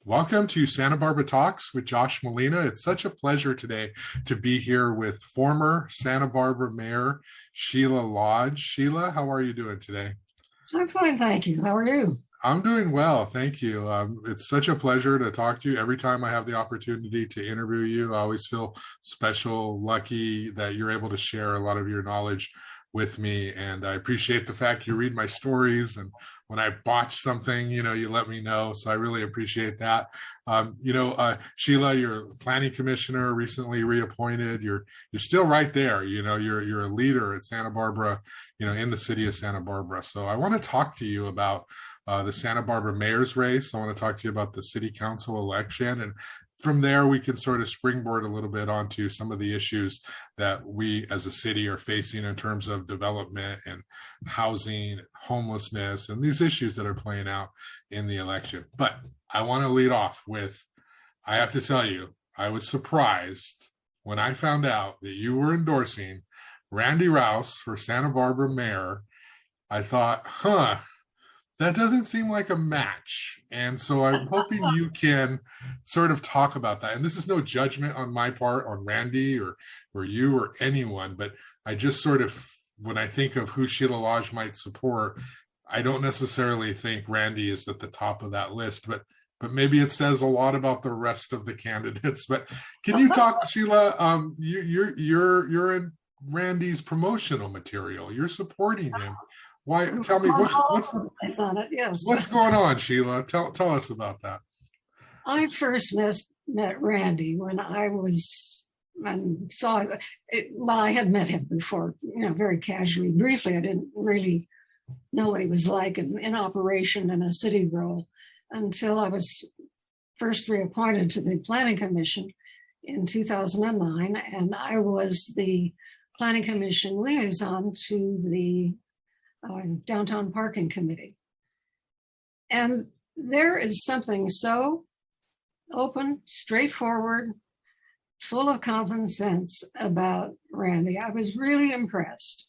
Welcome to Santa Barbara Talks with Josh Molina. It's such a pleasure today to be here with former Santa Barbara Mayor Sheila Lodge. Sheila, how are you doing today? I'm fine, thank you. How are you? I'm doing well, thank you. It's such a pleasure to talk to you. Every time I have the opportunity to interview you, I always feel special, lucky that you're able to share a lot of your knowledge with me. And I appreciate the fact you read my stories, and when I botch something, you let me know. So I really appreciate that. Sheila, you're planning commissioner, recently reappointed. You're still right there. You're a leader at Santa Barbara, in the city of Santa Barbara. So I want to talk to you about the Santa Barbara mayor's race. I want to talk to you about the city council election, and from there, we can sort of springboard a little bit onto some of the issues that we as a city are facing in terms of development and housing, homelessness, and these issues that are playing out in the election. But I want to lead off with, I have to tell you, I was surprised when I found out that you were endorsing Randy Rowse for Santa Barbara mayor. I thought, that doesn't seem like a match. And so I'm hoping you can sort of talk about that. And this is no judgment on my part on Randy or you or anyone, but I just sort of, when I think of who Sheila Lodge might support, I don't necessarily think Randy is at the top of that list, but maybe it says a lot about the rest of the candidates. But can you talk, Sheila? You're in Randy's promotional material. You're supporting him. Why? Tell me what's on it. Yes. What's going on, Sheila? Tell us about that. I first met Randy when I had met him before, very casually, briefly. I didn't really know what he was like in operation in a city role until I was first reappointed to the Planning Commission in 2009, and I was the Planning Commission liaison to the Downtown Parking Committee. And there is something so open, straightforward, full of common sense about Randy. I was really impressed.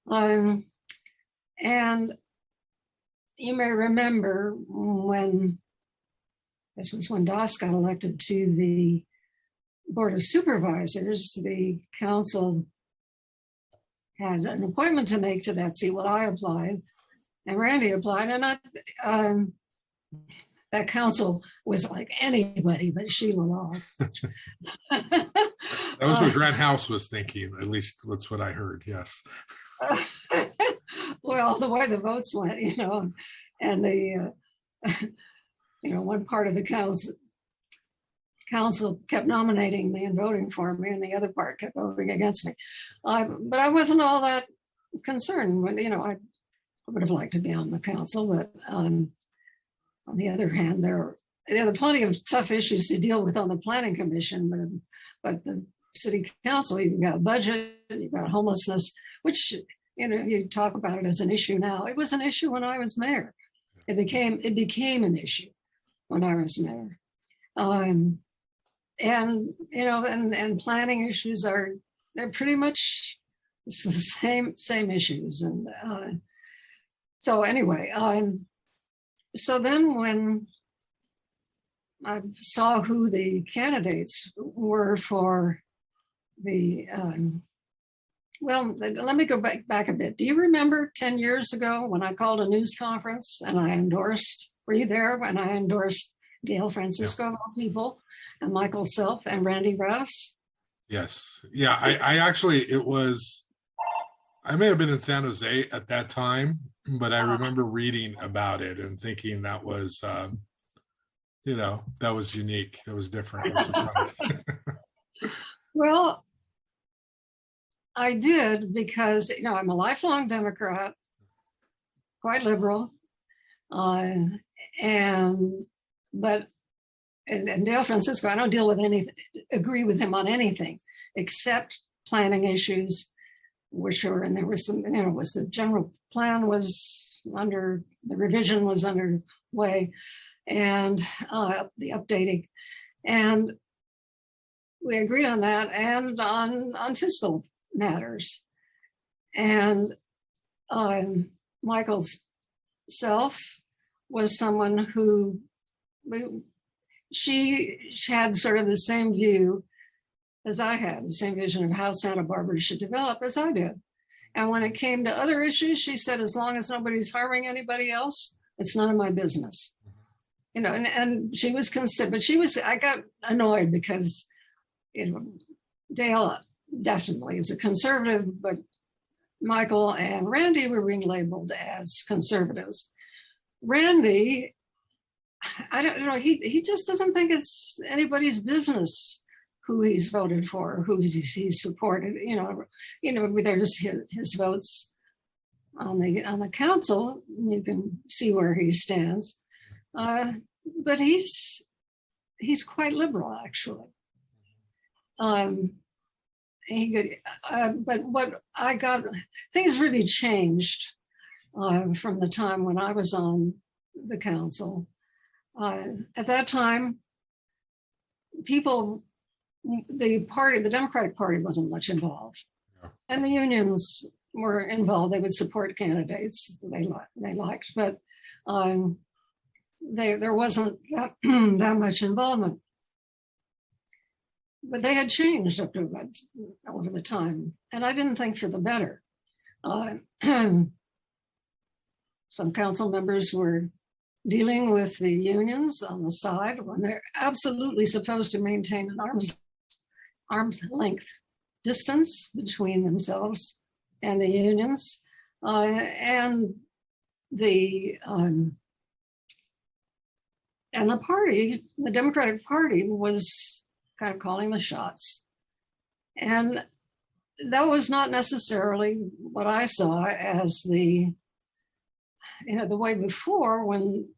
And you may remember when DOS got elected to the Board of Supervisors, the council had an appointment to make to that seat. Well, I applied, and Randy applied, and that council was like anybody but Sheila Lodge. That was what Grant House was thinking. At least that's what I heard. Yes. Well, the way the votes went, and the one part of the council kept nominating me and voting for me, and the other part kept voting against me. But I wasn't all that concerned. When I would have liked to be on the council, but on the other hand, there are plenty of tough issues to deal with on the Planning Commission. But the city council, you've got budget, you've got homelessness, which you talk about it as an issue now. It was an issue when I was mayor. It became an issue when I was mayor. And planning issues they're pretty much the same issues. And so anyway, so then when I saw who the candidates were for the, let me go back a bit. Do you remember 10 years ago when I called a news conference and I endorsed, were you there when I endorsed Gail Francisco, of all people, and Michael Self and Randy Rowse? Yes. Yeah, I actually, I may have been in San Jose at that time, but I remember reading about it and thinking that was, that was unique. It was different. Well, I did because, I'm a lifelong Democrat, quite liberal, but Dale Francisco, I don't agree with him on anything except planning issues, and there was some, the general plan was the revision was underway, and the updating, and we agreed on that, and on fiscal matters. And Michael's Self was someone who she had sort of the same view as I had, the same vision of how Santa Barbara should develop as I did. And when it came to other issues, she said, as long as nobody's harming anybody else, it's none of my business. You know, and she was considered, but I got annoyed because, you know, Dale definitely is a conservative, but Michael and Randy were being labeled as conservatives. Randy, I don't know, he just doesn't think it's anybody's business who he's voted for, who he's supported. You know, there's his votes on the council. You can see where he stands, but he's quite liberal, actually. But what I got, things really changed from the time when I was on the council. At that time, the Democratic Party wasn't much involved, and the unions were involved. They would support candidates they liked, but there wasn't that much involvement. But they had changed over the time, and I didn't think for the better. Some council members were dealing with the unions on the side when they're absolutely supposed to maintain an arm's length distance between themselves and the unions, and the party, the Democratic Party, was kind of calling the shots. And that was not necessarily what I saw as the way before, when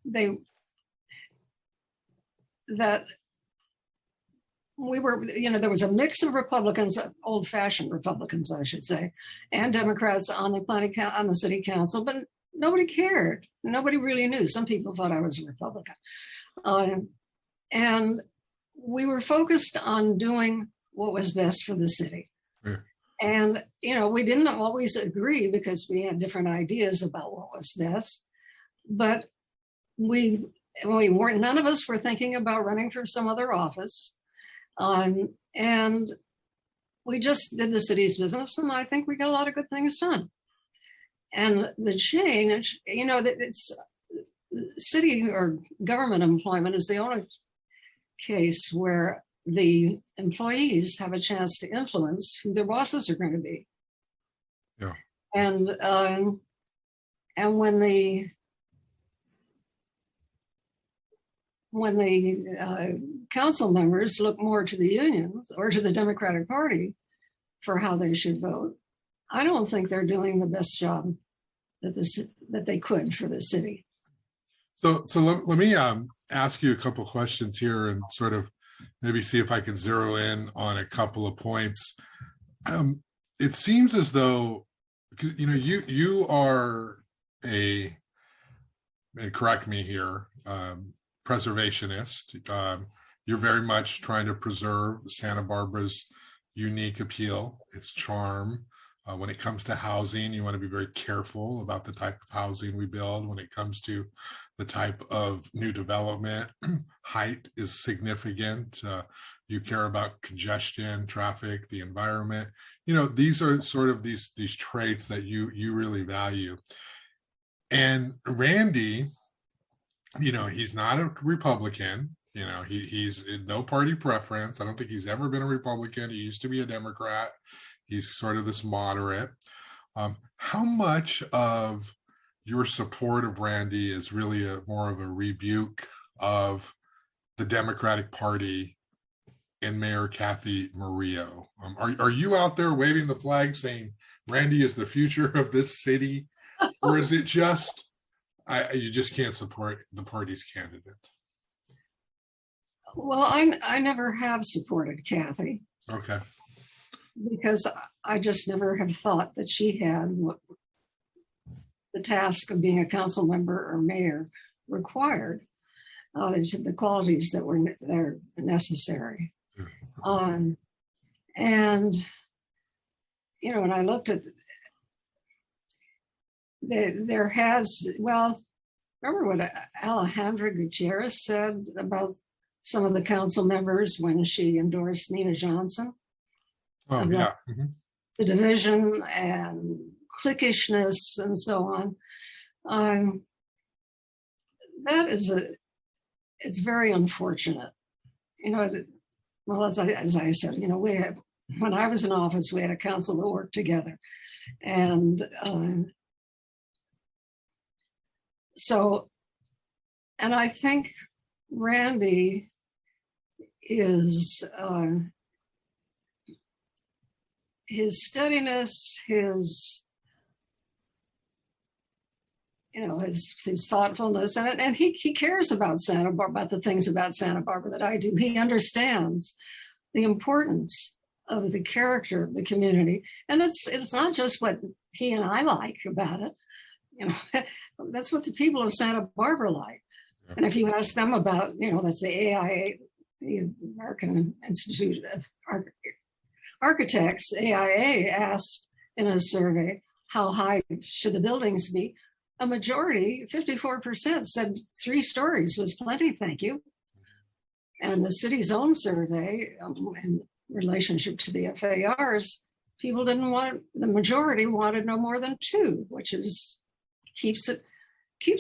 we were, there was a mix of Republicans, old-fashioned Republicans, I should say, and Democrats on the city council, but nobody cared. Nobody really knew. Some people thought I was a Republican. And we were focused on doing what was best for the city. Yeah. And, we didn't always agree because we had different ideas about what was best, but none of us were thinking about running for some other office. And we just did the city's business, and I think we got a lot of good things done. And the change, it's city or government employment is the only case where the employees have a chance to influence who their bosses are going to be. Yeah. And when the council members look more to the unions or to the Democratic Party for how they should vote, I don't think they're doing the best job that they could for the city. So let me ask you a couple questions here and sort of maybe see if I can zero in on a couple of points. It seems as though, because you are and correct me here, preservationist. You're very much trying to preserve Santa Barbara's unique appeal, its charm. When it comes to housing, you want to be very careful about the type of housing we build. When it comes to the type of new development, height is significant. You care about congestion, traffic, the environment. These are sort of these traits that you really value. And Randy, he's not a Republican. He's no party preference. I don't think he's ever been a Republican. He used to be a Democrat. He's sort of this moderate. How much of your support of Randy is really more of a rebuke of the Democratic Party and Mayor Cathy Murillo? Are you out there waving the flag saying Randy is the future of this city? Or is it just, you just can't support the party's candidate? Well, I never have supported Cathy. Okay. Because I just never have thought that she had what the task of being a council member or mayor required, the qualities that were necessary. And, when I looked at, remember what Alejandra Gutierrez said about some of the council members when she endorsed Nina Johnson. Oh, yeah. Mhm. The division and cliquishness and so on. That is it's very unfortunate. Well, as I said, when I was in office, we had a council that worked together. And and I think Randy is, his steadiness, his thoughtfulness, and he cares about Santa Barbara, about the things about Santa Barbara that I do. He understands the importance of the character of the community, and it's not just what he and I like about it. That's what the people of Santa Barbara like. Yeah. And if you ask them about, that's the AIA, the American Institute of Architects, AIA asked in a survey, how high should the buildings be? A majority, 54%, said 3 stories was plenty, thank you. And the city's own survey, in relationship to the FARs, people didn't want, the majority wanted no more than 2, which is keeps it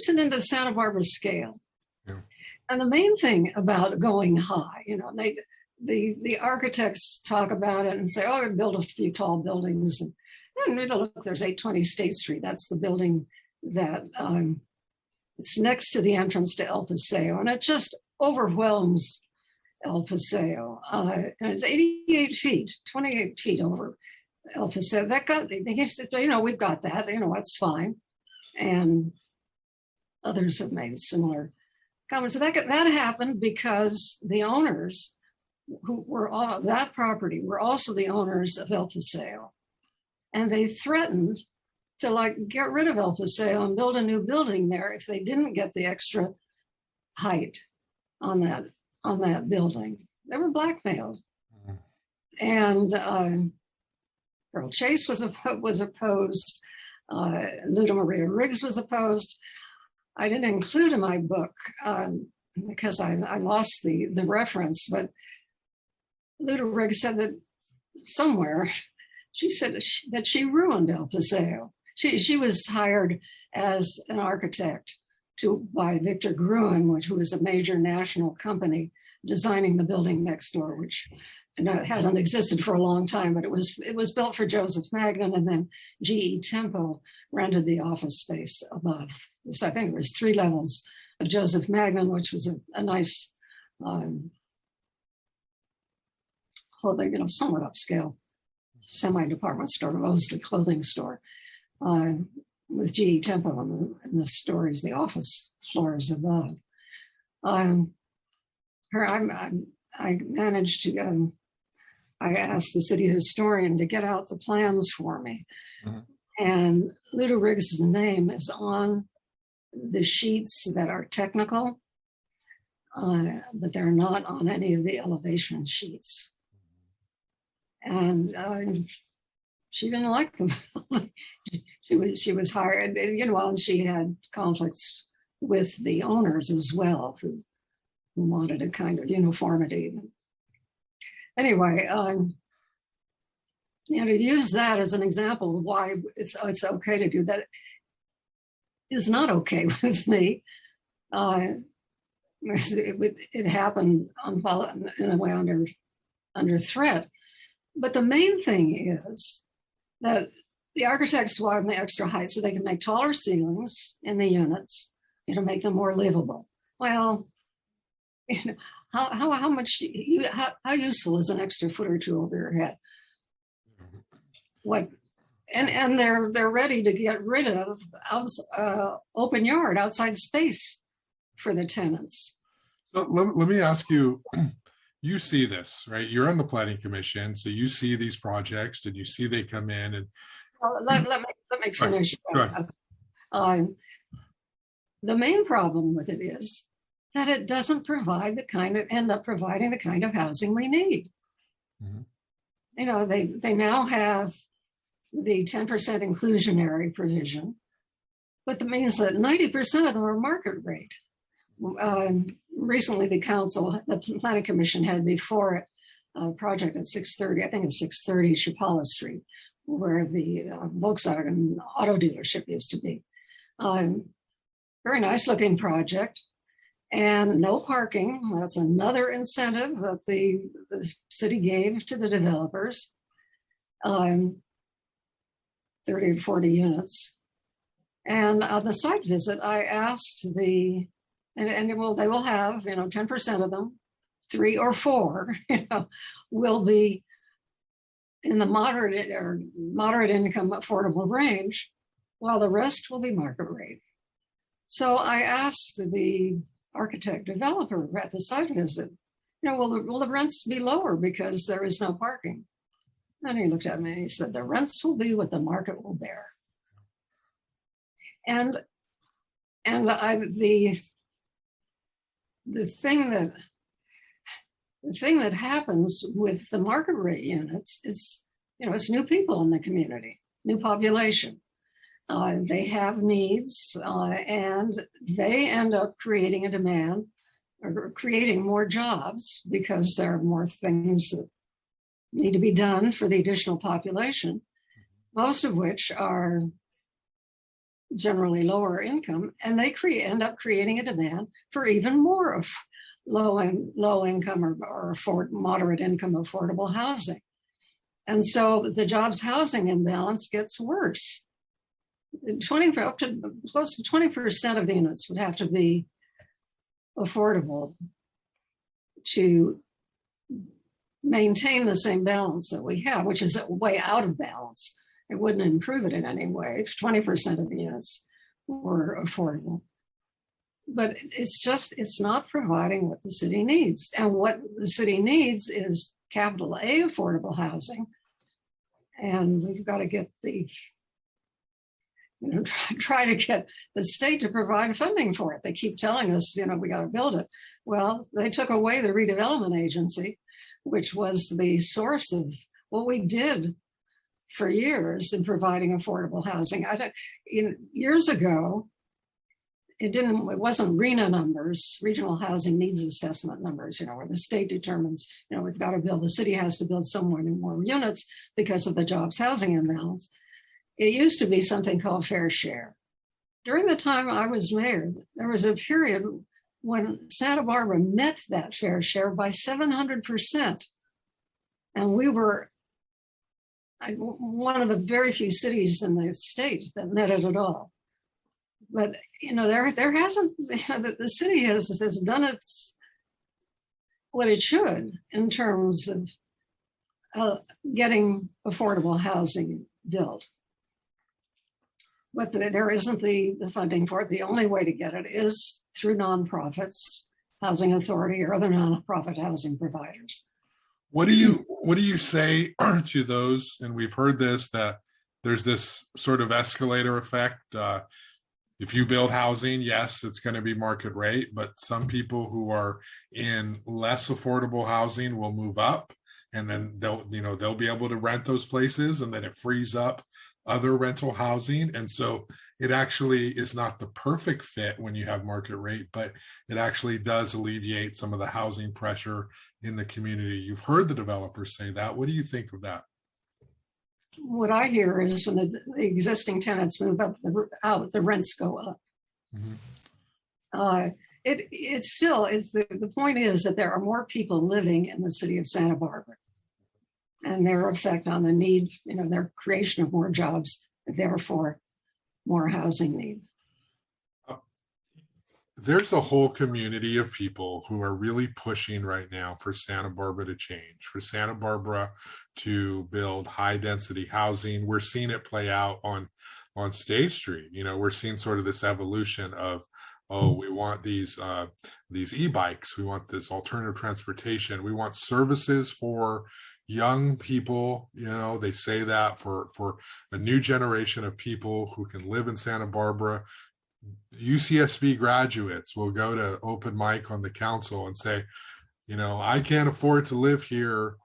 into Santa Barbara scale. Yeah. And the main thing about going high, the architects talk about it and say, oh, build a few tall buildings. And look, there's 820 State Street. That's the building that it's next to the entrance to El Paseo, and it just overwhelms El Paseo. And it's 88 feet, 28 feet over El Paseo. We've got that, that's fine. And others have made similar comments. So that happened because the owners who were all that property were also the owners of El Paseo. And they threatened to get rid of El Paseo and build a new building there if they didn't get the extra height on that building. They were blackmailed. And Earl Chase was opposed. Luda Maria Riggs was opposed. I didn't include in my book because I lost the reference, but Luda Riggs said that somewhere, she said that she ruined El Paseo. She was hired as an architect by Victor Gruen, who was a major national company, designing the building next door, which it hasn't existed for a long time, but it was built for Joseph Magnin, and then GE Tempo rented the office space above. So I think it was 3 levels of Joseph Magnin, which was a nice clothing, somewhat upscale semi-department store, mostly clothing store, with GE Tempo in the stories, the office floors above. I managed to, I asked the city historian to get out the plans for me. Mm-hmm. And Luda Riggs' name is on the sheets that are technical, but they're not on any of the elevation sheets. And she didn't like them. she was hired, and she had conflicts with the owners as well, who wanted a kind of uniformity. Anyway, to use that as an example of why it's okay to do that is not okay with me. It happened in a way under threat. But the main thing is that the architects wanted the extra height so they can make taller ceilings in the units, make them more livable. Well, how much? How useful is an extra foot or 2 over your head? What? And they're ready to get rid of open yard, outside space for the tenants. So let me ask you. You see this, right? You're on the planning commission, so you see these projects, and you see they come in. And let me finish. The main problem with it is that it doesn't provide end up providing the kind of housing we need. Mm-hmm. They now have the 10% inclusionary provision, but that means that 90% of them are market rate. recently the planning commission had before it a project at 630, I think it's 630 Chapala Street, where the Volkswagen auto dealership used to be. Very nice looking project, and no parking. That's another incentive that the city gave to the developers. 30 or 40 units. And on the site visit, I asked they will have, 10% of them, 3 or 4, will be in the moderate income affordable range, while the rest will be market rate. So I asked the architect developer at the site visit, will the rents be lower because there is no parking? And he looked at me and he said, the rents will be what the market will bear. And the thing that happens with the market rate units is, it's new people in the community, new population. They have needs, and they end up creating a demand or creating more jobs because there are more things that need to be done for the additional population, most of which are generally lower income, and they end up creating a demand for even more of low income or moderate income affordable housing. And so the jobs housing imbalance gets worse. Up to close to 20% of the units would have to be affordable to maintain the same balance that we have, which is way out of balance. It wouldn't improve it in any way if 20% of the units were affordable. But it's not providing what the city needs. And what the city needs is capital A affordable housing. And we've got to get try to get the state to provide funding for it. They keep telling us, we got to build it. Well, they took away the redevelopment agency, which was the source of what we did for years in providing affordable housing. Years ago, it wasn't RHNA numbers, regional housing needs assessment numbers, where the state determines, we've got to build, the city has to build somewhere more units because of the jobs housing imbalance. It used to be something called fair share. During the time I was mayor, there was a period when Santa Barbara met that fair share by 700%. And we were one of the very few cities in the state that met it at all. But, there hasn't, the city has done what it should in terms of getting affordable housing built. But there isn't the funding for it. The only way to get it is through nonprofits, Housing Authority, or other nonprofit housing providers. What do you say to those? And we've heard this, that there's this sort of escalator effect. If you build housing, yes, it's going to be market rate, but some people who are in less affordable housing will move up, and then they'll be able to rent those places, and then it frees up other rental housing. And so it actually is not the perfect fit when you have market rate, but it actually does alleviate some of the housing pressure in the community. You've heard the developers say that. What do you think of that? What I hear is when the existing tenants move out, the rents go up. Mm-hmm. The point is that there are more people living in the city of Santa Barbara, and their effect on the need, their creation of more jobs, therefore more housing need. There's a whole community of people who are really pushing right now for Santa Barbara to change, for Santa Barbara to build high density housing. We're seeing it play out on State Street. We're seeing sort of this evolution of, we want these e-bikes, we want this alternative transportation, we want services for young people. They say that for a new generation of people who can live in Santa Barbara. UCSB graduates will go to open mic on the council and say, I can't afford to live here.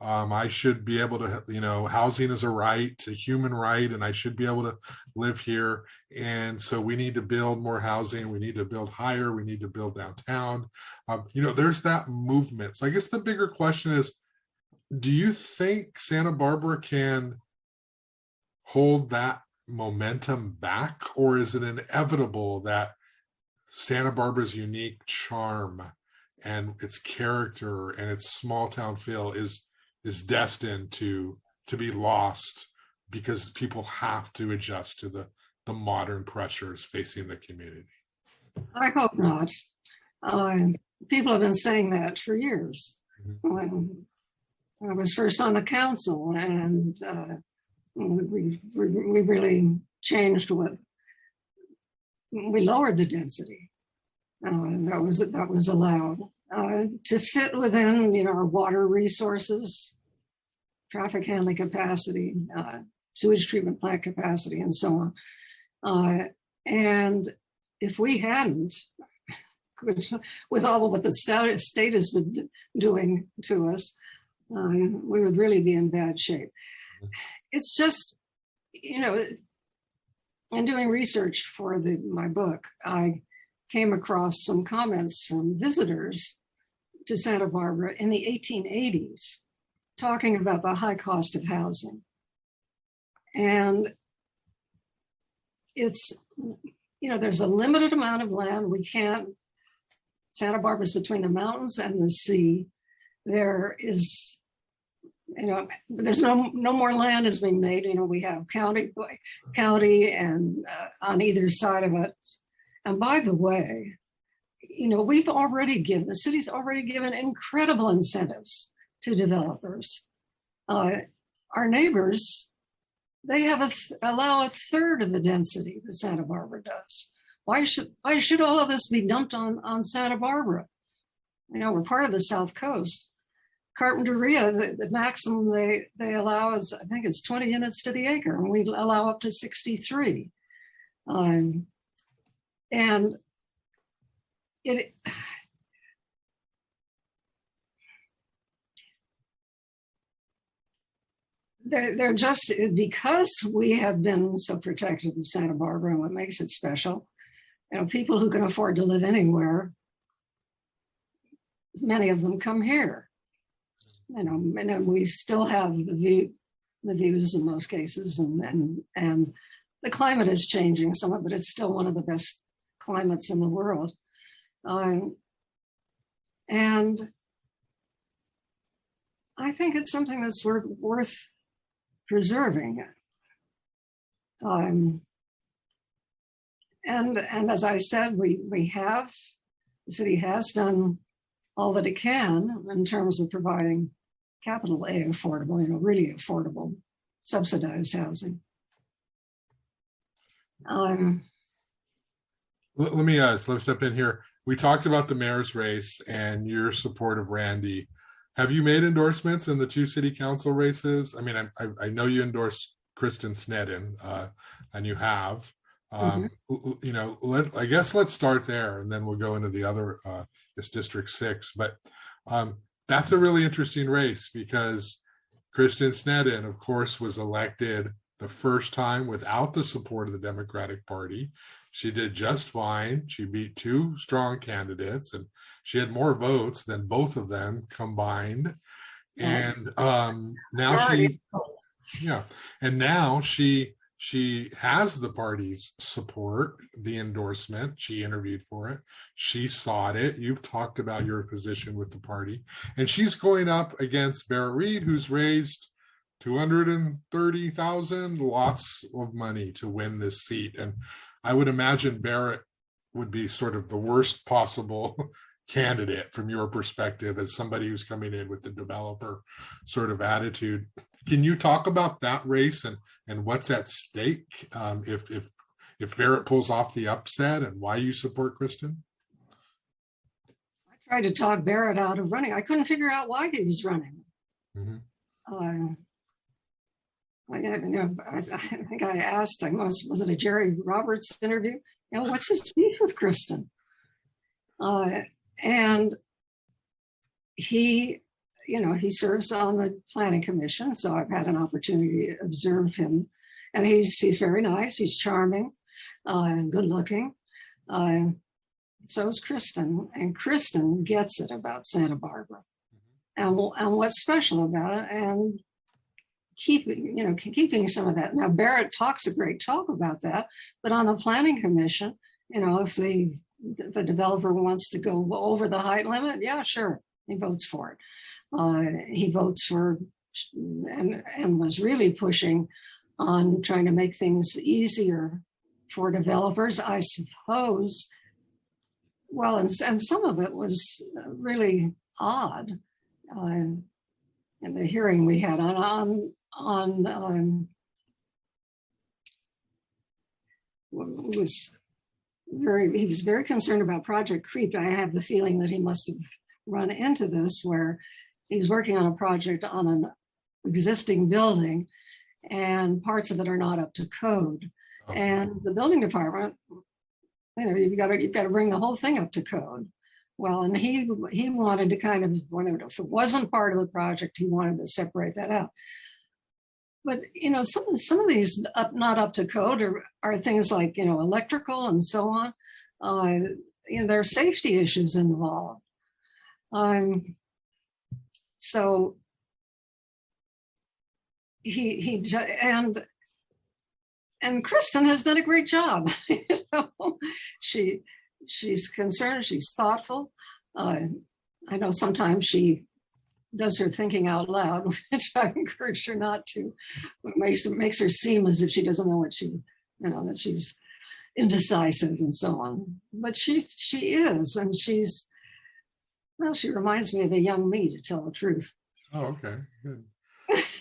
I should be able to, housing is a right, a human right, and I should be able to live here. And so we need to build more housing. We need to build higher. We need to build downtown. There's that movement. So I guess the bigger question is, do you think Santa Barbara can hold that momentum back, or is it inevitable that Santa Barbara's unique charm and its character and its small town feel is destined to be lost because people have to adjust to the modern pressures facing the community? I hope not. People have been saying that for years. When I was first on the council, and we really changed we lowered the density that was allowed to fit within, our water resources, traffic handling capacity, sewage treatment plant capacity, and so on. And if we hadn't, with all of what the state has been doing to us, we would really be in bad shape. It's just, in doing research for my book, I came across some comments from visitors to Santa Barbara in the 1880s, talking about the high cost of housing. And it's, there's a limited amount of land. Santa Barbara's between the mountains and the sea. There is, there's no more land is being made. We have county and on either side of it. And by the way, the city's already given incredible incentives to developers. Our neighbors, they allow a third of the density that Santa Barbara does. Why should all of this be dumped on Santa Barbara? We're part of the South Coast. Carpinteria, the maximum they allow is, I think it's 20 units to the acre, and we allow up to 63. And they're just, because we have been so protective of Santa Barbara and what makes it special, people who can afford to live anywhere, many of them come here. And then we still have the views in most cases, and the climate is changing somewhat, but it's still one of the best climates in the world. And I think it's something that's worth preserving. And as I said, the city has done all that it can in terms of providing capital A affordable, really affordable, subsidized housing. Let me step in here. We talked about the mayor's race and your support of Randy. Have you made endorsements in the 2 city council races? I mean, I know you endorsed Kristen Sneddon, and you have. I guess let's start there, and then we'll go into the other, this District 6. But that's a really interesting race, because Kristen Sneddon, of course, was elected the first time without the support of the Democratic Party. She did just fine. She beat 2 strong candidates, and she had more votes than both of them combined. And now she has the party's support, the endorsement. She interviewed for it. She sought it. You've talked about your position with the party, and she's going up against Barrett Reed, who's raised $230,000, lots of money to win this seat. And I would imagine Barrett would be sort of the worst possible candidate from your perspective, as somebody who's coming in with the developer sort of attitude. Can you talk about that race and what's at stake if Barrett pulls off the upset, and why you support Kristen? I tried to talk Barrett out of running. I couldn't figure out why he was running. Mm-hmm. I think I asked, was it a Jerry Roberts interview? What's his beef with Kristen? And he he serves on the planning commission, so I've had an opportunity to observe him, and he's very nice. He's charming, good looking. So is Kristen, and Kristen gets it about Santa Barbara, and what's special about it, and keeping some of that. Now Barrett talks a great talk about that, but on the planning commission, if the developer wants to go over the height limit, yeah, sure, he votes for it. He votes for and was really pushing on trying to make things easier for developers, I suppose. Well, and some of it was really odd. In the hearing we had he was very concerned about project creep. I have the feeling that he must have run into this, where he's working on a project on an existing building and parts of it are not up to code. And the building department, you've got to bring the whole thing up to code. Well, and he wanted to if it wasn't part of the project, he wanted to separate that out. But some of these not up to code are things like electrical and so on. There are safety issues involved. So and Kristen has done a great job. She's concerned. She's thoughtful. I know sometimes she does her thinking out loud, which I've encouraged her not to. It makes her seem as if she doesn't know that she's indecisive and so on. But she is, and she reminds me of a young me, to tell the truth. Oh, okay, good.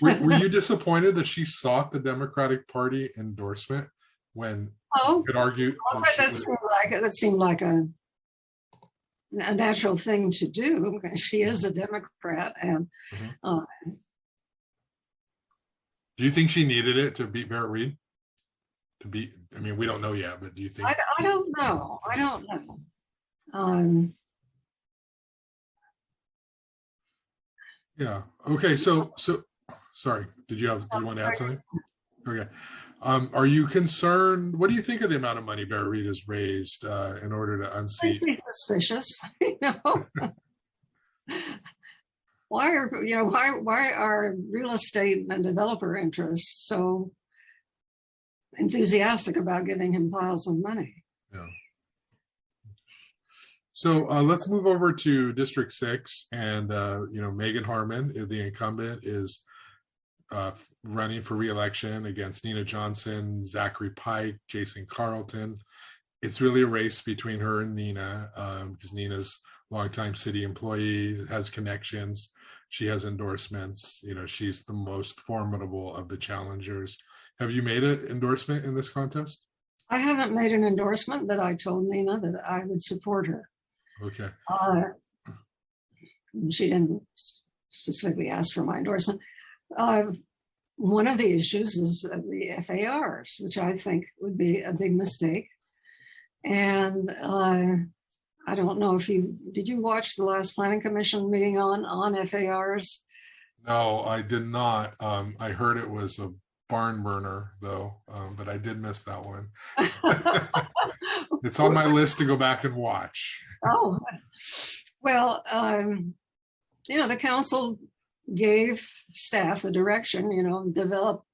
Were you disappointed that she sought the Democratic Party endorsement when you could argue? That seemed like a natural thing to do. She is a Democrat, and do you think she needed it to beat Barrett Reed? We don't know yet, but do you think? I don't know. Yeah. Okay. So sorry. Did you want to add something? Okay. Are you concerned? What do you think of the amount of money Barrett Reed has raised in order to unseat? I think suspicious. Why are real estate and developer interests so enthusiastic about giving him piles of money? Yeah. So let's move over to District 6, and Meagan Harmon, the incumbent, is running for re-election against Nina Johnson, Zachary Pike, Jason Carlton. It's really a race between her and Nina, because Nina's longtime city employee, has connections, she has endorsements. She's the most formidable of the challengers. Have you made an endorsement in this contest? I haven't made an endorsement, but I told Nina that I would support her. Okay. She didn't specifically ask for my endorsement. One of the issues is the FARs, which I think would be a big mistake. And I don't know if did you watch the last Planning Commission meeting on FARs? No, I did not. I heard it was a barn burner though, but I did miss that one. It's on my list to go back and watch. Oh, well, the council gave staff the direction, develop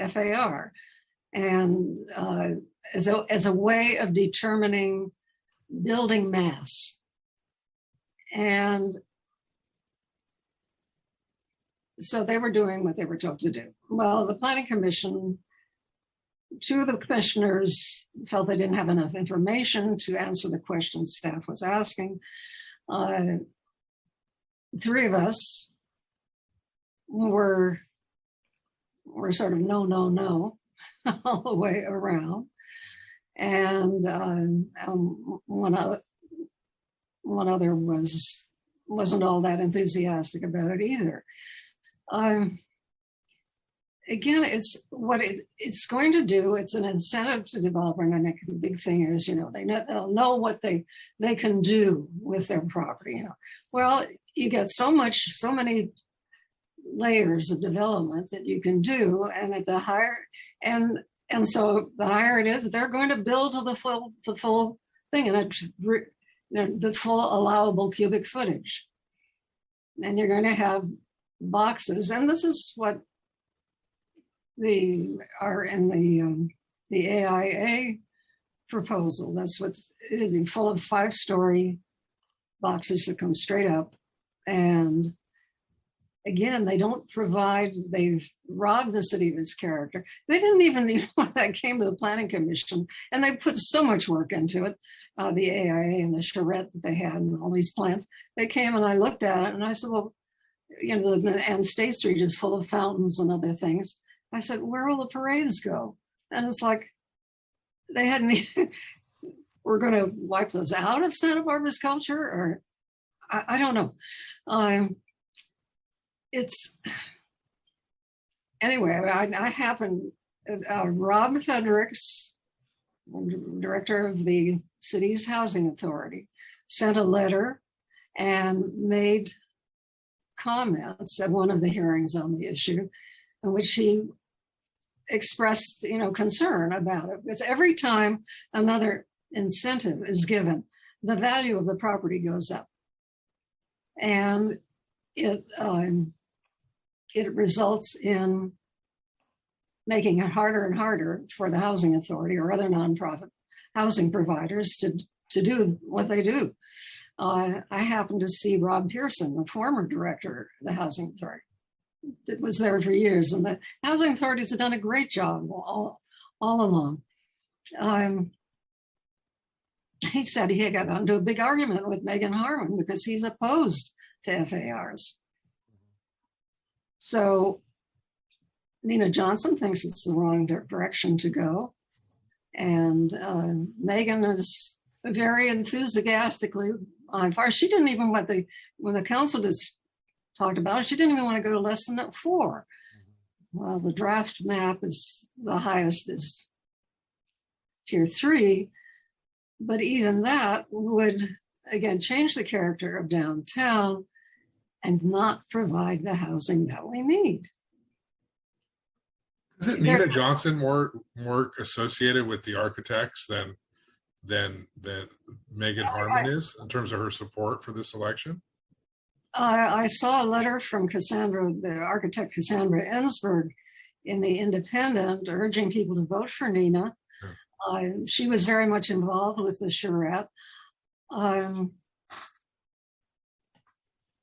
FAR, and as a way of determining building mass. And so they were doing what they were told to do. Well, the Planning Commission, two of the commissioners felt they didn't have enough information to answer the questions staff was asking. Three of us were sort of no all the way around, and one other wasn't all that enthusiastic about it either. again, it's what it's going to do. It's an incentive to developer, and I think the big thing is, they'll know what they can do with their property. Well, you get so many layers of development that you can do, and at the higher and so the higher it is, they're going to build to the full thing, and it's the full allowable cubic footage, and you're going to have boxes, and this is what are in the AIA proposal. That's what it is, full of 5-story boxes that come straight up. And again, they've robbed the city of its character. They didn't even, that came to the planning commission, and they put so much work into it. The AIA and the charrette that they had and all these plants, they came and I looked at it and I said, well, and State Street is full of fountains and other things. I said, where will the parades go? And it's like, they hadn't, we're going to wipe those out of Santa Barbara's culture, or I don't know. Anyway, I happened, Rob Fredericks, director of the city's housing authority, sent a letter and made comments at one of the hearings on the issue, in which he expressed, concern about it, because every time another incentive is given, the value of the property goes up, and it results in making it harder and harder for the housing authority or other nonprofit housing providers to do what they do. I happened to see Rob Pearson, the former director of the housing authority, that was there for years, and the housing authorities have done a great job all along. He said he got into a big argument with Meagan Harmon because he's opposed to FARs. So Nina Johnson thinks it's the wrong direction to go. And Meagan is very enthusiastically on fire. She didn't even when the council just talked about it, she didn't even want to go to less than 4. Well, the draft map is the highest is tier 3, but even that would again change the character of downtown and not provide the housing that we need. Is it Nina Johnson more associated with the architects than Meagan Harmon is in terms of her support for this election? I saw a letter from the architect Cassandra Ensberg in the Independent urging people to vote for Nina. She was very much involved with the charrette.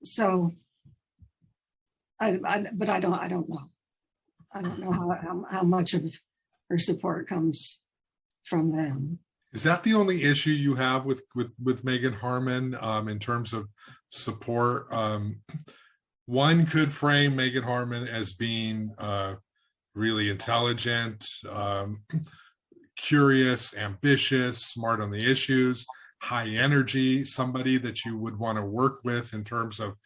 So, but I don't know. I don't know how much of her support comes from them. Is that the only issue you have with Meagan Harmon in terms of support? One could frame Meagan Harmon as being really intelligent, curious, ambitious, smart on the issues, high energy, somebody that you would want to work with in terms of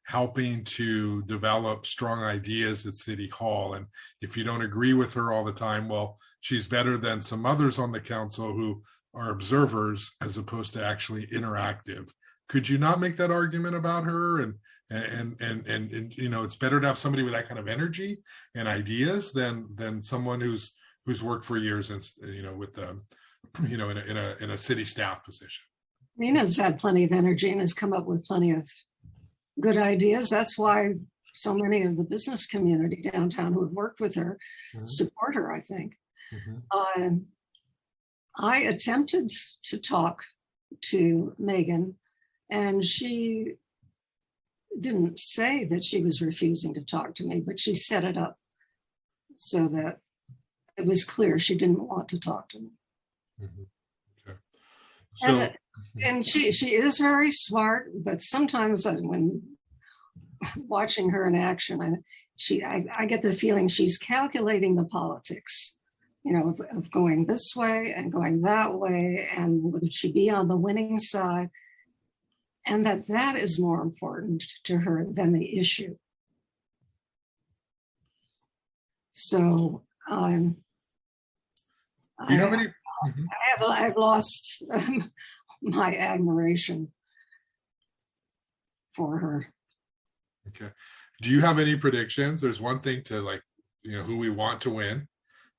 helping to develop strong ideas at City Hall. And if you don't agree with her all the time, well, she's better than some others on the council who are observers as opposed to actually interactive. Could you not make that argument about her? And it's better to have somebody with that kind of energy and ideas than someone who's worked for years and with in a city staff position. Nina's had plenty of energy and has come up with plenty of good ideas. That's why so many of the business community downtown who have worked with her support her, I think. I attempted to talk to Meagan, and she didn't say that she was refusing to talk to me, but she set it up so that it was clear she didn't want to talk to me. Okay. So, and she is very smart, but sometimes when watching her in action, I get the feeling she's calculating the politics, of going this way and going that way, and would she be on the winning side, and that is more important to her than the issue. So Do you have any? Mhm. I've lost my admiration for her. Okay. Do you have any predictions? There's one thing to like, who we want to win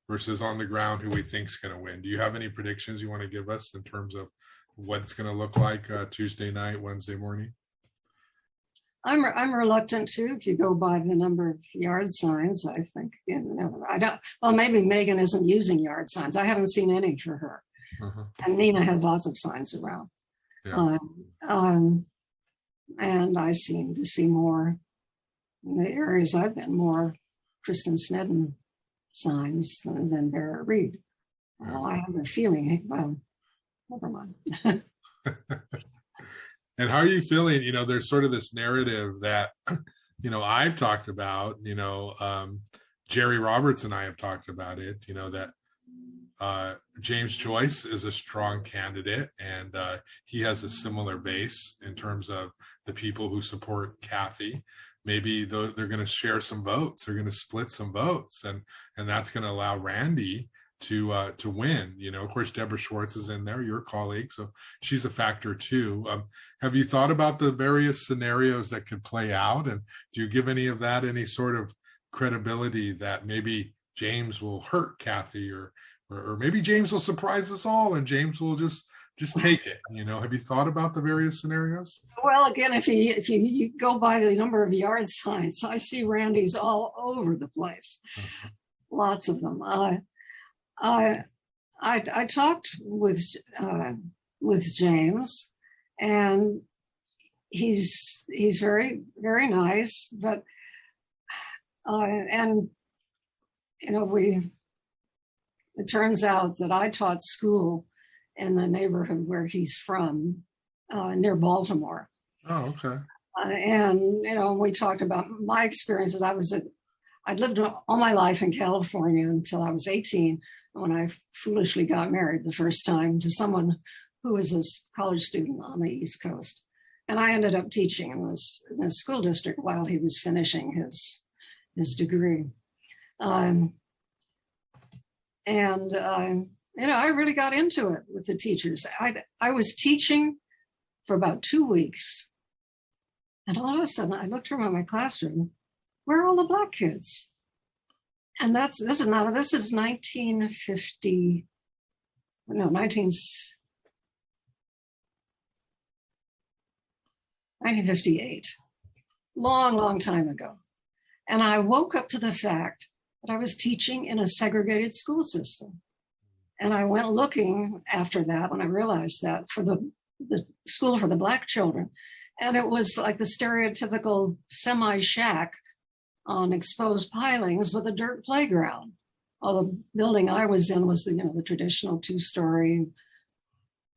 versus on the ground who we think's going to win. Do you have any predictions you want to give us in terms of what it's going to look like Tuesday night, Wednesday morning? I'm reluctant to, if you go by the number of yard signs, I think, I don't, well, maybe Meagan isn't using yard signs. I haven't seen any for her. Uh-huh. And Nina has lots of signs around. Yeah. And I seem to see more in the areas I've been, more Kristen Sneddon signs than Barrett Reed. Yeah. Well, I have a feeling, well, never mind. And how are you feeling? There's sort of this narrative that, I've talked about, Jerry Roberts and I have talked about it, that James Joyce is a strong candidate, and he has a similar base in terms of the people who support Kathy. Maybe they're going to share some votes. They're going to split some votes, and that's going to allow Randy to win. Of course, Deborah Schwartz is in there, your colleague, so she's a factor too. Have you thought about the various scenarios that could play out, and do you give any of that any sort of credibility that maybe James will hurt Kathy, or maybe James will surprise us all and James will just take it? Have you thought about the various scenarios? Well, again, if you go by the number of yard signs, I see Randy's all over the place. Uh-huh. Lots of them. I talked with James, and he's very, very nice, but it turns out that I taught school in the neighborhood where he's from, near Baltimore. Oh, okay. And we talked about my experiences. I'd lived all my life in California until I was 18, when I foolishly got married the first time to someone who was a college student on the East Coast. And I ended up teaching in the school district while he was finishing his degree. I really got into it with the teachers. I was teaching for about 2 weeks, and all of a sudden I looked around my classroom. Where are all the Black kids? And this is 1958, long time ago. And I woke up to the fact that I was teaching in a segregated school system. And I went looking after that when I realized that, for the school for the Black children. And it was like the stereotypical semi-shack on exposed pilings with a dirt playground. Well, the building I was in was the traditional 2-story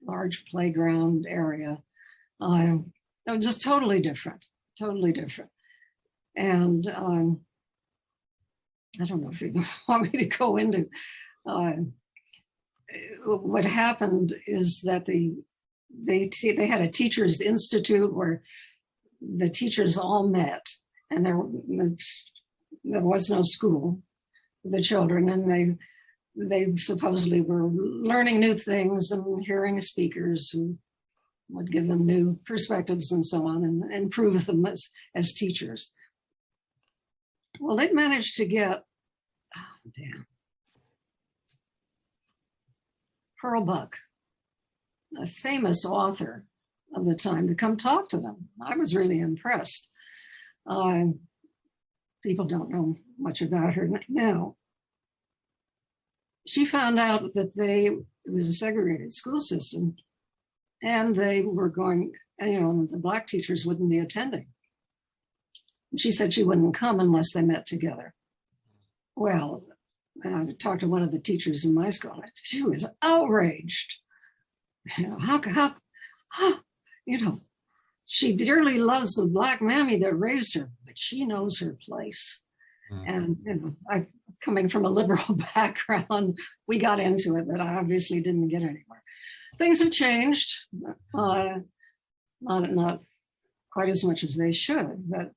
large playground area. It was just totally different. And I don't know if you want me to go into what happened is that they had a teachers institute where the teachers all met, and there was no school for the children, and they supposedly were learning new things and hearing speakers who would give them new perspectives and so on, and improve them as teachers. Well, they'd managed to get, Pearl Buck, a famous author of the time, to come talk to them. I was really impressed. People don't know much about her now. She found out that it was a segregated school system, and they were going, the Black teachers wouldn't be attending. She said she wouldn't come unless they met together. Well, I talked to one of the teachers in my school. She was outraged. How she dearly loves the Black mammy that raised her, but she knows her place. And I, coming from a liberal background, we got into it, but I obviously didn't get anywhere. Things have changed, not quite as much as they should, but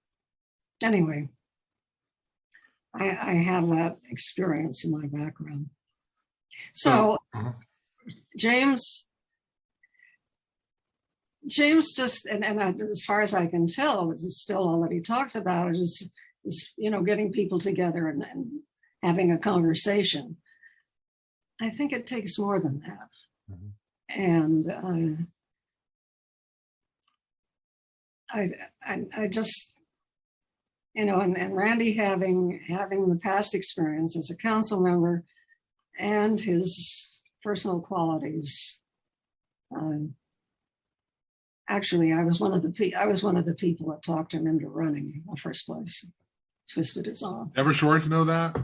anyway, I have that experience in my background. So James just, and as far as I can tell, this is still all that he talks about is getting people together and having a conversation. I think it takes more than that. And I just, and Randy having the past experience as a council member and his personal qualities. Actually, I was one of the people that talked him into running in the first place. Twisted his arm. Deborah Schwartz know that?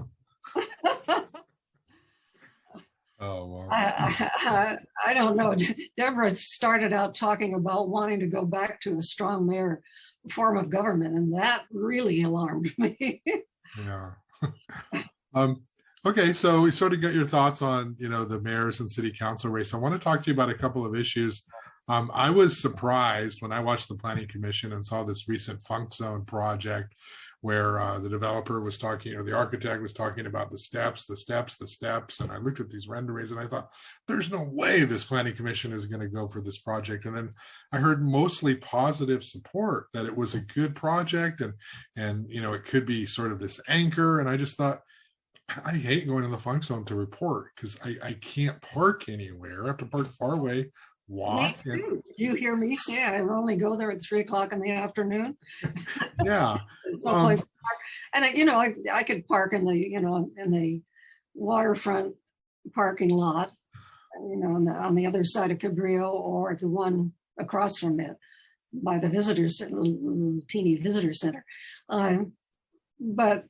Oh, wow. I don't know. Deborah started out talking about wanting to go back to a strong mayor form of government, and that really alarmed me. Yeah. Okay, so we sort of get your thoughts on, the mayors and city council race. I want to talk to you about a couple of issues. I was surprised when I watched the Planning Commission and saw this recent Funk Zone project where the developer was talking, or the architect was talking about the steps. And I looked at these renderings and I thought, there's no way this Planning Commission is going to go for this project. And then I heard mostly positive support that it was a good project and it could be sort of this anchor. And I just thought, I hate going to the Funk Zone to report because I can't park anywhere. I have to park far away. Walk. You hear me say I only go there at 3:00 in the afternoon. Yeah. No place to park. And I could park in the waterfront parking lot, on the other side of Cabrillo, or the one across from it by the visitors center, teeny visitor center. But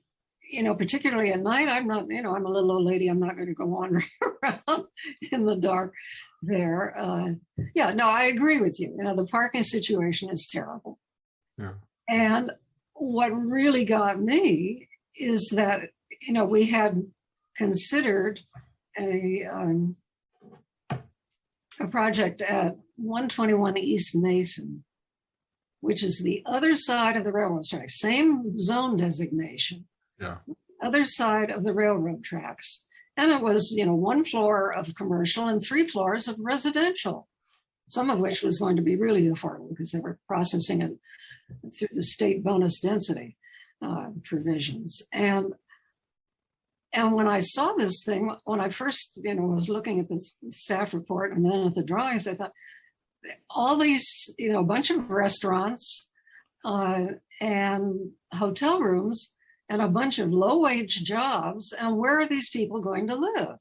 particularly at night, I'm not, I'm a little old lady. I'm not going to go wandering around in the dark there. I agree with you. The parking situation is terrible. Yeah. And what really got me is that, we had considered a project at 121 East Mason, which is the other side of the railroad tracks, same zone designation. Yeah. Other side of the railroad tracks. And it was, 1 floor of commercial and 3 floors of residential, some of which was going to be really affordable because they were processing it through the state bonus density provisions. And when I saw this thing, when I first, was looking at the staff report and then at the drawings, I thought, all these, a bunch of restaurants and hotel rooms, and a bunch of low-wage jobs, and where are these people going to live?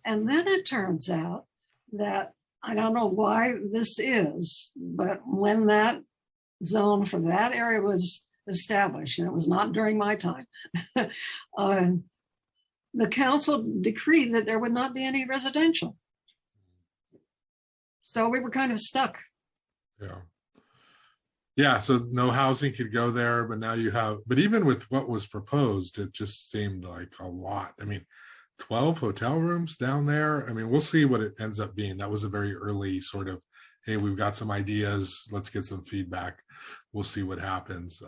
And then it turns out that, I don't know why this is, but when that zone for that area was established, and it was not during my time, the council decreed that there would not be any residential. So we were kind of stuck. Yeah. Yeah, so no housing could go there, but now you have, but even with what was proposed, it just seemed like a lot. 12 hotel rooms down there. We'll see what it ends up being. That was a very early sort of, hey, we've got some ideas. Let's get some feedback. We'll see what happens.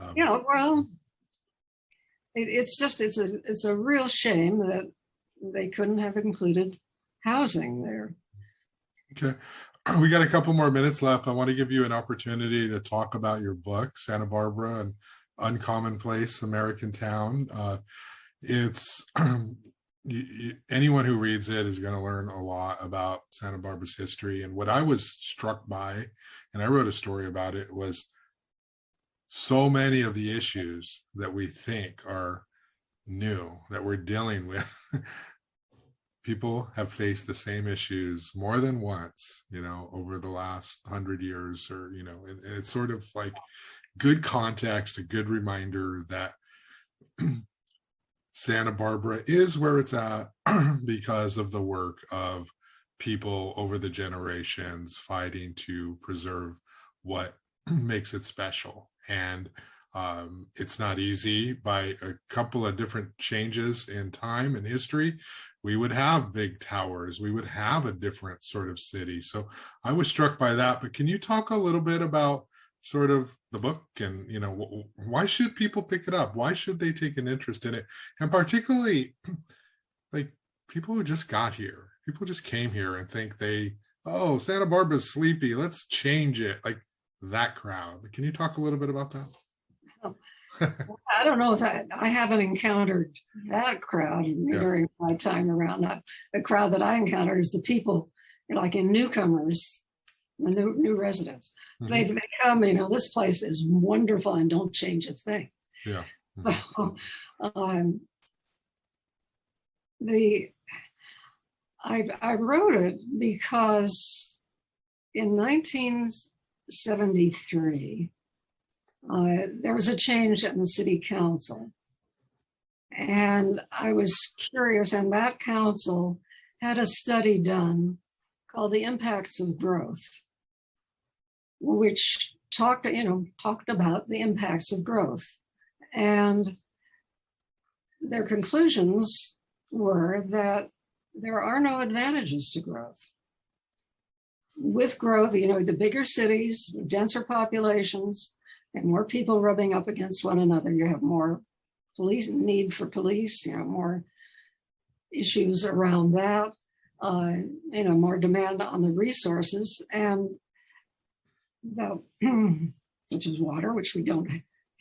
It's a real shame that they couldn't have included housing there. Okay. We got a couple more minutes left. I want to give you an opportunity to talk about your book, Santa Barbara and Uncommonplace American Town. It's anyone who reads it is going to learn a lot about Santa Barbara's history. And what I was struck by, and I wrote a story about it, was so many of the issues that we think are new that we're dealing with. People have faced the same issues more than once, over the last 100 years, or, and it's sort of like good context, a good reminder that Santa Barbara is where it's at because of the work of people over the generations fighting to preserve what makes it special. And it's not easy. By a couple of different changes in time and history, we would have big towers. We would have a different sort of city. So I was struck by that. But can you talk a little bit about sort of the book, and why should people pick it up? Why should they take an interest in it? And particularly like people who just got here, people just came here and think oh, Santa Barbara's sleepy, let's change it, like that crowd. Can you talk a little bit about that? I don't know if I haven't encountered that crowd during my time around. The crowd that I encountered is the people, like in newcomers, the new residents. Mm-hmm. They come, this place is wonderful and don't change a thing. Yeah. So I wrote it because in 1973, there was a change in the city council. And I was curious, and that council had a study done called The Impacts of Growth, which talked about the impacts of growth. And their conclusions were that there are no advantages to growth. With growth, the bigger cities, denser populations, and more people rubbing up against one another, you have more need for police, more issues around that, more demand on the resources, and such as water, which we don't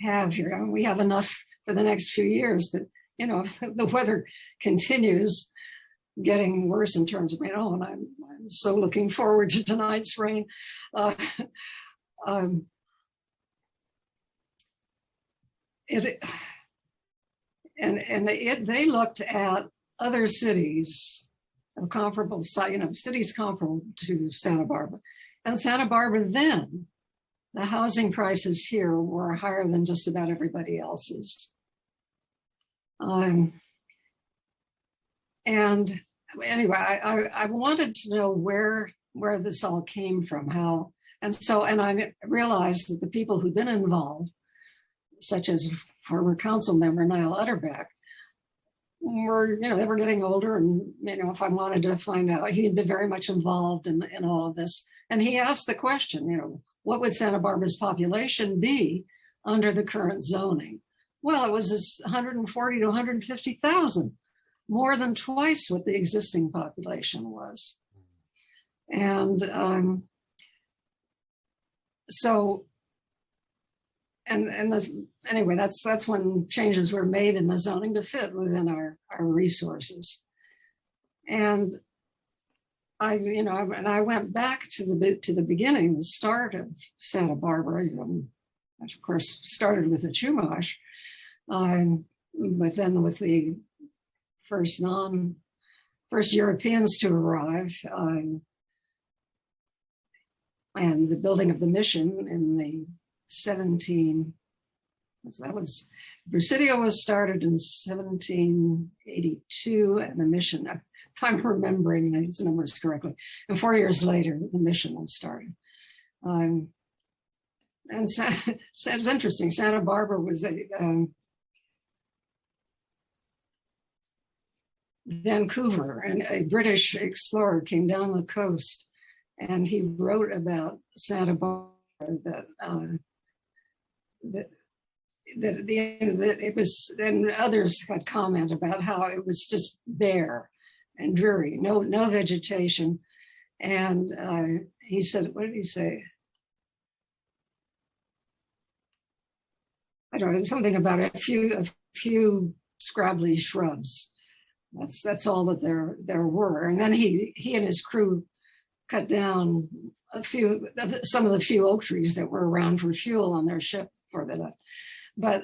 have here. I mean, we have enough for the next few years, but if the weather continues getting worse in terms of rain, and I'm so looking forward to tonight's rain. They looked at other cities of comparable size, cities comparable to Santa Barbara. And Santa Barbara then, the housing prices here were higher than just about everybody else's. And anyway, I wanted to know where this all came from, how, and I realized that the people who'd been involved, such as former council member Niall Utterback, were, they were getting older, and if I wanted to find out, he'd been very much involved in all of this. And he asked the question, what would Santa Barbara's population be under the current zoning? Well, it was 140 to 150,000, more than twice what the existing population was. And anyway, that's when changes were made in the zoning to fit within our resources. And I went back to the beginning, the start of Santa Barbara, which of course started with the Chumash, but then with the first Europeans to arrive, and the building of the mission in the Presidio was started in 1782, and the mission, if I'm remembering these numbers correctly, and 4 years later, the mission was started. And so it's interesting, Santa Barbara was Vancouver, and a British explorer came down the coast, and he wrote about Santa Barbara that it was, and others had comment about how it was just bare and dreary, no vegetation. And he said, what did he say? I don't know, something about a few scrabbly shrubs. That's all that there were. And then he and his crew cut down some of the few oak trees that were around for fuel on their ship for the. But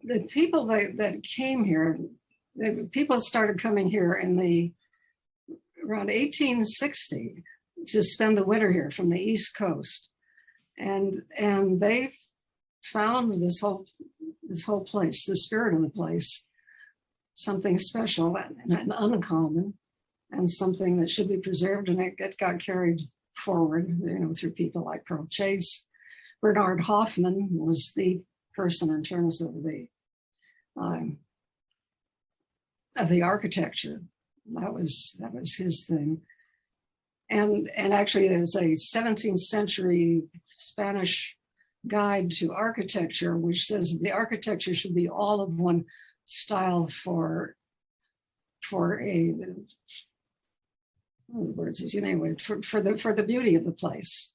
the people that came here, people started coming here around 1860 to spend the winter here from the East Coast, and they found this whole place, the spirit of the place, something special and uncommon, and something that should be preserved, and it got carried forward, through people like Pearl Chase. Bernard Hoffman was the person in terms of the architecture. That was his thing. And actually there's a 17th century Spanish guide to architecture, which says the architecture should be all of one style for a, words is anyway, for the beauty of the place,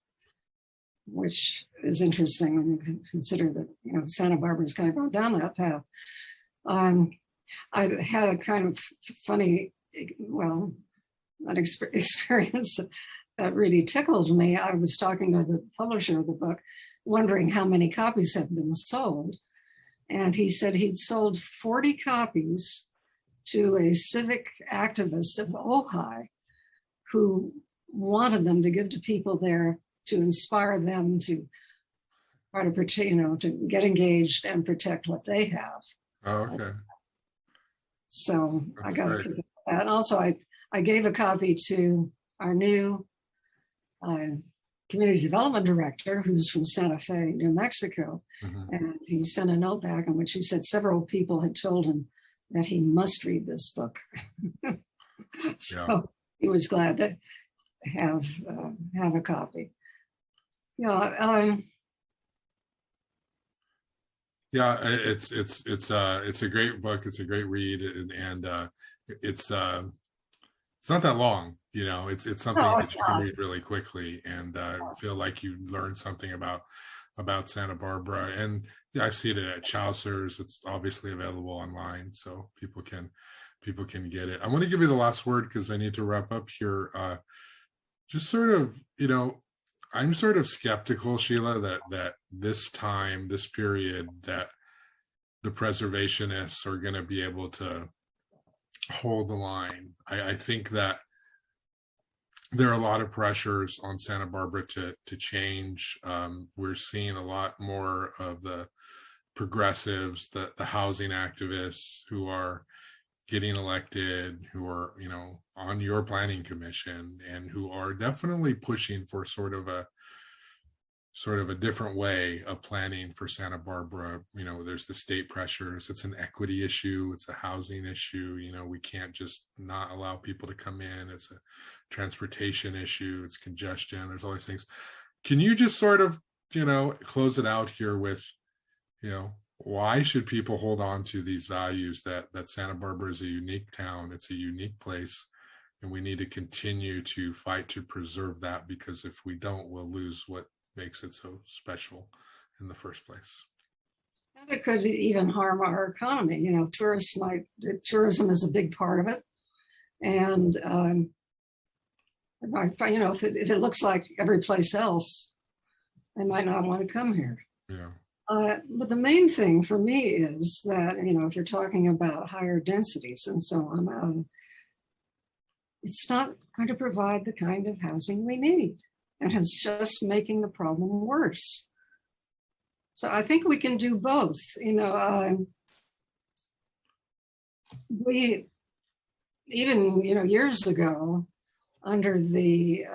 which is interesting when you consider that, you know, Santa Barbara's kind of gone down that path. I had a kind of funny, well, an experience that really tickled me. I was talking to the publisher of the book, wondering how many copies had been sold. And he said he'd sold 40 copies to a civic activist of Ojai who wanted them to give to people there to inspire them to try to protect, you know, to get engaged and protect what they have. Oh, okay. So That's I got great. to that. And also I gave a copy to our new community development director, who's from Santa Fe, New Mexico. Mhm. And he sent a note back in which he said several people had told him that he must read this book. So he was glad to have a copy. Yeah. Yeah, it's a great book. It's a great read, and it's not that long. You know, it's something No, that it's you can not. read really quickly and feel like you learned something about Santa Barbara. And yeah, I've seen it at Chaucer's. It's obviously available online, so people can get it. I want to give you the last word because I need to wrap up here. Just sort of, you know, I'm sort of skeptical, Sheila, that this time, this period, that the preservationists are going to be able to hold the line. I think that there are a lot of pressures on Santa Barbara to change. We're seeing a lot more of the progressives, the housing activists who are getting elected, who are, you know, on your planning commission, and who are definitely pushing for sort of a different way of planning for Santa Barbara. You know, there's the state pressures. It's an equity issue. It's a housing issue. You know, we can't just not allow people to come in. It's a transportation issue. It's congestion. There's all these things. Can you just sort of, you know, close it out here with, you know, why should people hold on to these values that Santa Barbara is a unique town, it's a unique place, and we need to continue to fight to preserve that, because if we don't, we'll lose what makes it so special in the first place. And it could even harm our economy. You know, tourism is a big part of it. And, you know, if it looks like every place else, they might not want to come here. Yeah. But the main thing for me is that, you know, if you're talking about higher densities and so on, it's not going to provide the kind of housing we need, and it's just making the problem worse. So I think we can do both. You know, we even, you know, years ago, under the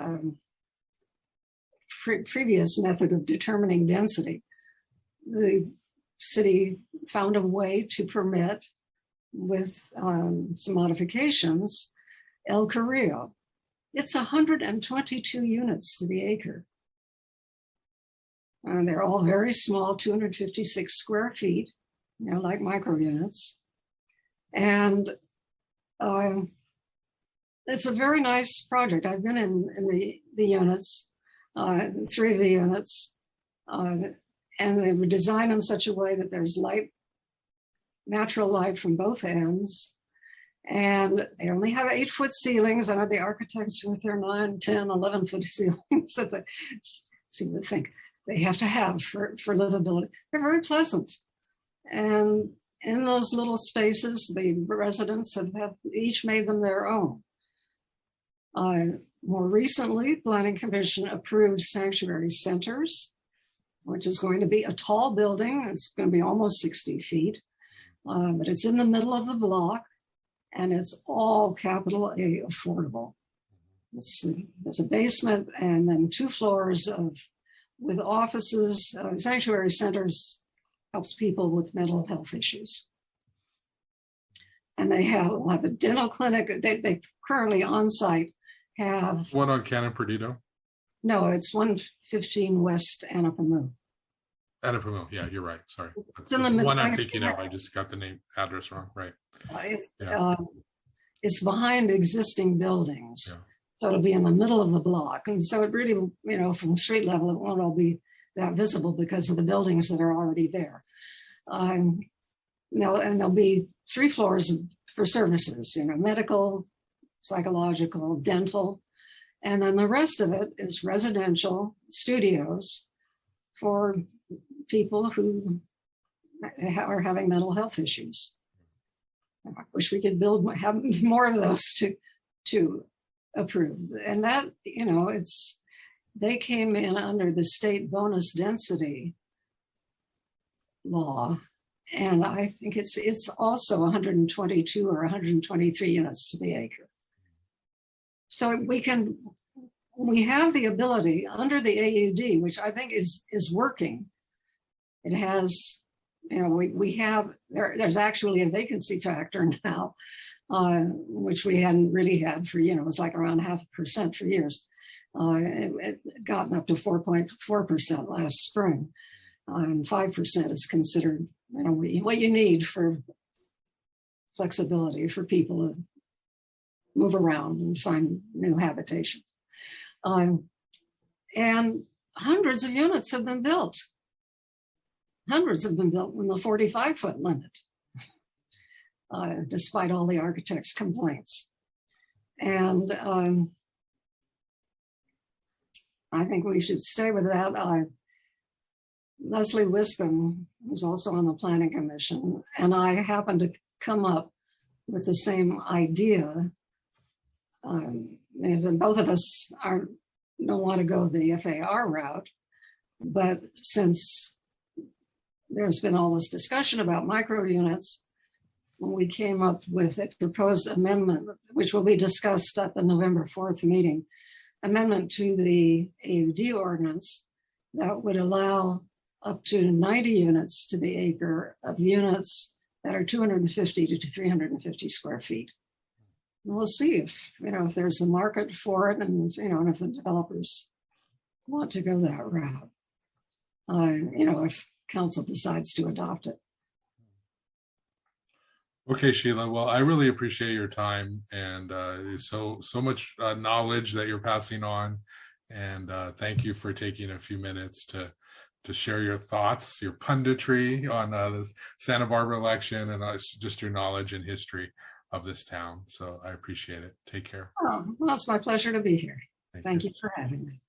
previous method of determining density, the city found a way to permit, with some modifications, El Carrillo. It's 122 units to the acre. And they're all very small, 256 square feet, you know, like micro units. And it's a very nice project. I've been in the units, 3 of the units, and they were designed in such a way that there's light, natural light from both ends. And they only have 8-foot ceilings. I know the architects with their 9, 10, 11-foot ceilings that they seem to think they have to have for livability. They're very pleasant. And in those little spaces, the residents have each made them their own. More recently, Planning Commission approved sanctuary centers, which is going to be a tall building. It's going to be almost 60 feet, but it's in the middle of the block, and it's all capital A affordable. There's a basement and then 2 floors with offices. Sanctuary centers helps people with mental health issues. And they will have a dental clinic. They currently on site have, One on Cannon Perdido. no, it's 115 West Anapamu. Anapamu. Yeah, you're right. Sorry. That's in the the middle. one I'm thinking of. I just got the name address wrong. Right. It's, Yeah. it's behind existing buildings. Yeah. So it'll be in the middle of the block. And so it really, from street level, it won't all be that visible because of the buildings that are already there. And there'll be 3 floors for services, medical, psychological, dental. And then the rest of it is residential studios for people who are having mental health issues. I wish we could have more of those to approve. And that, they came in under the state bonus density law. And I think it's also 122 or 123 units to the acre. So we have the ability under the AUD, which I think is working. It has, there's actually a vacancy factor now, which we hadn't really had for, it was like around 0.5% for years. It gotten up to 4.4% last spring. And 5% is considered, what you need for flexibility for people to move around and find new habitations. And hundreds of units have been built. Hundreds have been built in the 45-foot limit, despite all the architects' complaints. And I think we should stay with that. Leslie Wiscombe was also on the Planning Commission, and I happened to come up with the same idea. And both of us don't want to go the FAR route, but since there's been all this discussion about micro units, we came up with a proposed amendment, which will be discussed at the November 4th meeting, amendment to the AUD ordinance that would allow up to 90 units to the acre of units that are 250 to 350 square feet. And we'll see if there's a market for it, and and if the developers want to go that route. If council decides to adopt it. Okay, Sheila. Well, I really appreciate your time and so much knowledge that you're passing on. And thank you for taking a few minutes to share your thoughts, your punditry on the Santa Barbara election, and just your knowledge and history of this town. So I appreciate it. Take care. Oh, well, it's my pleasure to be here. Thank you for having me.